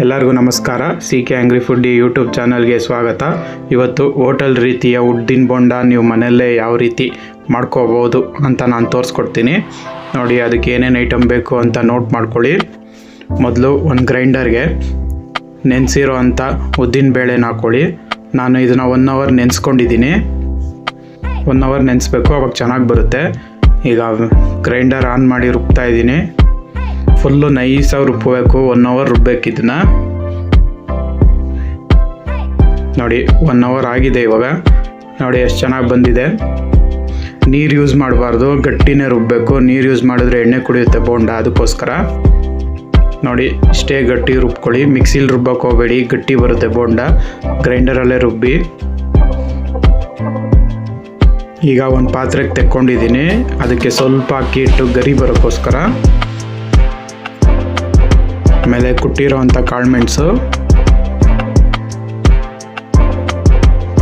ಎಲ್ಲರಿಗೂ ನಮಸ್ಕಾರ. CK angry food YouTube ಚಾನಲ್ಗೆ ಸ್ವಾಗತ. ಇವತ್ತು ಹೋಟೆಲ್ ರೀತಿಯ ಉದ್ದಿನ ಬೋಂಡ ನೀವು ಮನೆಯಲ್ಲೇ ಯಾವ ರೀತಿ ಮಾಡ್ಕೋಬೋದು ಅಂತ ನಾನು ತೋರಿಸ್ಕೊಡ್ತೀನಿ. ನೋಡಿ, ಅದಕ್ಕೆ ಏನೇನು ಐಟಮ್ ಬೇಕು ಅಂತ ನೋಟ್ ಮಾಡ್ಕೊಳ್ಳಿ. ಮೊದಲು ಒಂದು ಗ್ರೈಂಡರ್ಗೆ ನೆನೆಸಿರೋ ಅಂಥ ಉದ್ದಿನ ಬೇಳೆನ ಹಾಕ್ಕೊಳ್ಳಿ. ನಾನು ಇದನ್ನು 1 ಅವರ್ ನೆನೆಸ್ಕೊಂಡಿದ್ದೀನಿ. 1 ಅವರ್ ನೆನೆಸ್ಬೇಕು, ಅವಾಗ ಚೆನ್ನಾಗಿ ಬರುತ್ತೆ. ಈಗ ಗ್ರೈಂಡರ್ ಆನ್ ಮಾಡಿ ರುಬ್ತಾ ಇದ್ದೀನಿ. ಫುಲ್ಲು ನೈಸಾಗಿ ರುಬ್ಬಬೇಕು, 1 ಅವರ್ ರುಬ್ಬೇಕು ಇದನ್ನು. ನೋಡಿ, 1 ಅವರ್ ಆಗಿದೆ. ಇವಾಗ ನೋಡಿ ಎಷ್ಟು ಚೆನ್ನಾಗಿ ಬಂದಿದೆ. ನೀರು ಯೂಸ್ ಮಾಡಬಾರ್ದು, ಗಟ್ಟಿನೇ ರುಬ್ಬಬೇಕು. ನೀರು ಯೂಸ್ ಮಾಡಿದ್ರೆ ಎಣ್ಣೆ ಕುಡಿಯುತ್ತೆ ಬೋಂಡ, ಅದಕ್ಕೋಸ್ಕರ ನೋಡಿ ಇಷ್ಟೇ ಗಟ್ಟಿ ರುಬ್ಕೊಳ್ಳಿ. ಮಿಕ್ಸಿಲಿ ರುಬ್ಬಕ್ಕೆ ಹೋಗಬೇಡಿ, ಗಟ್ಟಿ ಬರುತ್ತೆ ಬೋಂಡ. ಗ್ರೈಂಡರಲ್ಲೇ ರುಬ್ಬಿ. ಈಗ ಒಂದು ಪಾತ್ರೆಗೆ ತೆಕ್ಕೊಂಡಿದ್ದೀನಿ. ಅದಕ್ಕೆ ಸ್ವಲ್ಪ ಅಕ್ಕಿ ಹಿಟ್ಟು ಗರಿ ಬರೋಕ್ಕೋಸ್ಕರ. ಆಮೇಲೆ ಕುಟ್ಟಿರೋ ಅಂಥ ಕಾಳುಮೆಣಸು,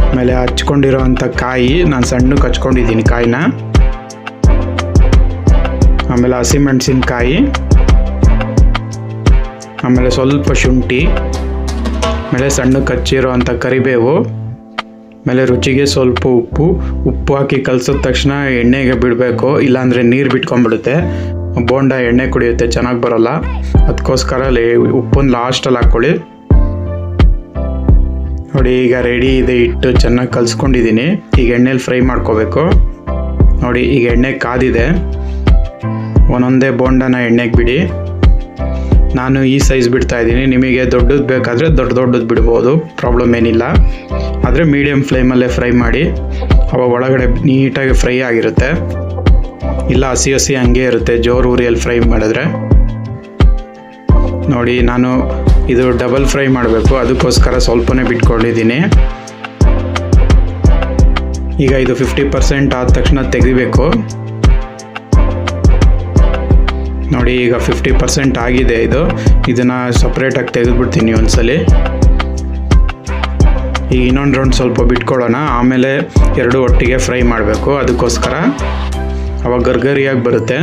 ಆಮೇಲೆ ಹಚ್ಕೊಂಡಿರೋ ಅಂಥ ಕಾಯಿ, ನಾನು ಸಣ್ಣಕ್ಕೆ ಹಚ್ಕೊಂಡಿದ್ದೀನಿ ಕಾಯಿನ. ಆಮೇಲೆ ಹಸಿಮೆಣಸಿನ್ಕಾಯಿ, ಆಮೇಲೆ ಸ್ವಲ್ಪ ಶುಂಠಿ, ಆಮೇಲೆ ಸಣ್ಣಕ್ಕೆ ಹಚ್ಚಿರೋ ಅಂಥ ಕರಿಬೇವು, ಆಮೇಲೆ ರುಚಿಗೆ ಸ್ವಲ್ಪ ಉಪ್ಪು ಹಾಕಿ ಕಲಸಿದ ತಕ್ಷಣ ಎಣ್ಣೆಗೆ ಬಿಡಬೇಕು, ಇಲ್ಲಾಂದರೆ ನೀರು ಬಿಟ್ಕೊಂಡ್ಬಿಡುತ್ತೆ. ಬೋಂಡ ಎಣ್ಣೆ ಕುಡಿಯುತ್ತೆ, ಚೆನ್ನಾಗಿ ಬರೋಲ್ಲ. ಅದಕ್ಕೋಸ್ಕರ ಉಪ್ಪನ್ನು ಲಾಸ್ಟಲ್ಲಿ ಹಾಕ್ಕೊಳ್ಳಿ. ನೋಡಿ, ಈಗ ರೆಡಿ ಇದೆ ಹಿಟ್ಟು. ಚೆನ್ನಾಗಿ ಕಲಿಸ್ಕೊಂಡಿದ್ದೀನಿ. ಈಗ ಎಣ್ಣೆಲಿ ಫ್ರೈ ಮಾಡ್ಕೋಬೇಕು. ನೋಡಿ, ಈಗ ಎಣ್ಣೆ ಕಾದಿದೆ. ಒಂದೊಂದೇ ಬೋಂಡನ ಎಣ್ಣೆಗೆ ಬಿಡಿ. ನಾನು ಈ ಸೈಜ್ ಬಿಡ್ತಾ ಇದ್ದೀನಿ. ನಿಮಗೆ ದೊಡ್ಡದು ಬೇಕಾದರೆ ದೊಡ್ಡದು ಬಿಡ್ಬೋದು, ಪ್ರಾಬ್ಲಮ್ ಏನಿಲ್ಲ. ಆದರೆ ಮೀಡಿಯಮ್ ಫ್ಲೇಮಲ್ಲೇ ಫ್ರೈ ಮಾಡಿ, ಅವಾಗ ಒಳಗಡೆ ನೀಟಾಗಿ ಫ್ರೈ ಆಗಿರುತ್ತೆ. ಇಲ್ಲ ಹಸಿ ಹಂಗೆ ಇರುತ್ತೆ ಜೋರು ಉರಿಯಲ್ಲಿ ಫ್ರೈ ಮಾಡಿದ್ರೆ. ನೋಡಿ, ನಾನು ಇದು ಡಬಲ್ ಫ್ರೈ ಮಾಡಬೇಕು, ಅದಕ್ಕೋಸ್ಕರ ಸ್ವಲ್ಪನೇ ಬಿಟ್ಕೊಂಡಿದ್ದೀನಿ. ಈಗ ಇದು 50% ಆದ ತಕ್ಷಣ ತೆಗಿಬೇಕು. ನೋಡಿ, ಈಗ 50% ಆಗಿದೆ. ಇದನ್ನು ಸಪ್ರೇಟಾಗಿ ತೆಗೆದುಬಿಡ್ತೀನಿ ಒಂದ್ಸಲಿ. ಈಗ ಇನ್ನೊಂದು ರೌಂಡ್ ಸ್ವಲ್ಪ ಬಿಟ್ಕೊಳ್ಳೋಣ, ಆಮೇಲೆ 2 ಒಟ್ಟಿಗೆ ಫ್ರೈ ಮಾಡಬೇಕು. ಅದಕ್ಕೋಸ್ಕರ ಅವಾಗ ಗರ್ಗರಿಯಾಗಿ ಬರುತ್ತೆ.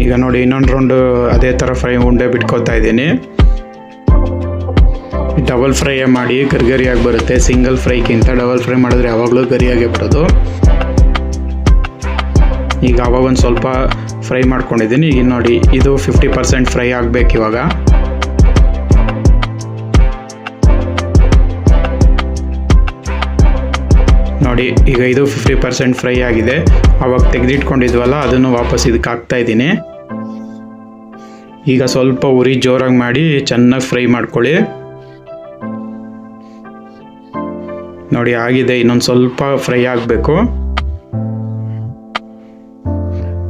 ಈಗ ನೋಡಿ, ಇನ್ನೊಂದು ರೌಂಡು ಅದೇ ಥರ ಫ್ರೈ ಉಂಡೆ ಬಿಟ್ಕೊತಾ ಇದ್ದೀನಿ. ಡಬಲ್ ಫ್ರೈ ಮಾಡಿ ಗರಿಯಾಗಿ ಬರುತ್ತೆ. ಸಿಂಗಲ್ ಫ್ರೈಗಿಂತ ಡಬಲ್ ಫ್ರೈ ಮಾಡಿದ್ರೆ ಯಾವಾಗಲೂ ಗರಿಯಾಗೇ ಬರೋದು. ಈಗ ಅವಾಗ ಒಂದು ಸ್ವಲ್ಪ ಫ್ರೈ ಮಾಡ್ಕೊಂಡಿದ್ದೀನಿ. ಈಗ ನೋಡಿ, ಇದು 50% ಫ್ರೈ ಆಗಬೇಕು ಇವಾಗ. ನೋಡಿ, ಈಗ ಇದು 50% ಫ್ರೈ ಆಗಿದೆ. ಅವಾಗ ತೆಗೆದಿಟ್ಕೊಂಡಿದ್ವಲ್ಲ, ಅದನ್ನು ವಾಪಸ್ ಇದಕ್ಕೆ ಹಾಕ್ತಾ ಇದ್ದೀನಿ. ಈಗ ಸ್ವಲ್ಪ ಉರಿ ಜೋರಾಗಿ ಮಾಡಿ ಚೆನ್ನಾಗಿ ಫ್ರೈ ಮಾಡ್ಕೊಳ್ಳಿ. ನೋಡಿ, ಆಗಿದೆ. ಇನ್ನೊಂದು ಸ್ವಲ್ಪ ಫ್ರೈ ಆಗಬೇಕು.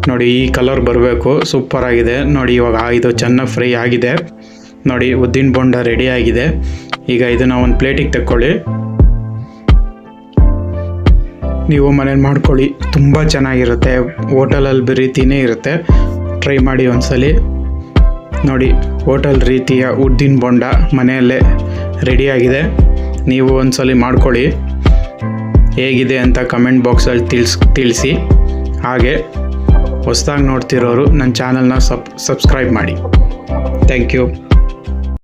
ನೋಡಿ, ಈ ಕಲರ್ ಬರಬೇಕು. ಸೂಪರ್ ಆಗಿದೆ. ನೋಡಿ, ಇವಾಗ ಇದು ಚೆನ್ನಾಗಿ ಫ್ರೈ ಆಗಿದೆ. ನೋಡಿ, ಉದ್ದಿನ ಬೋಂಡ ರೆಡಿ ಆಗಿದೆ. ಈಗ ಇದನ್ನು ಒಂದು ಪ್ಲೇಟಿಗೆ ತಕ್ಕೊಳ್ಳಿ. ನೀವು ಮನೇಲಿ ಮಾಡ್ಕೊಳ್ಳಿ, ತುಂಬ ಚೆನ್ನಾಗಿರುತ್ತೆ. ಹೋಟೆಲಲ್ಲಿ ರೀತಿಯೇ ಇರುತ್ತೆ. ಟ್ರೈ ಮಾಡಿ ಒಂದ್ಸಲಿ. ನೋಡಿ, ಹೋಟೆಲ್ ರೀತಿಯ ಉದ್ದಿನ ಬೋಂಡ ಮನೆಯಲ್ಲೇ ರೆಡಿಯಾಗಿದೆ. ನೀವು ಒಂದ್ಸಲಿ ಮಾಡ್ಕೊಳ್ಳಿ. ಹೇಗಿದೆ ಅಂತ ಕಮೆಂಟ್ ಬಾಕ್ಸಲ್ಲಿ ತಿಳಿಸಿ. ಹಾಗೆ ಹೊಸದಾಗಿ ನೋಡ್ತಿರೋರು ನನ್ನ ಚಾನಲ್ನ ಸಬ್ಸ್ಕ್ರೈಬ್ ಮಾಡಿ. Thank you.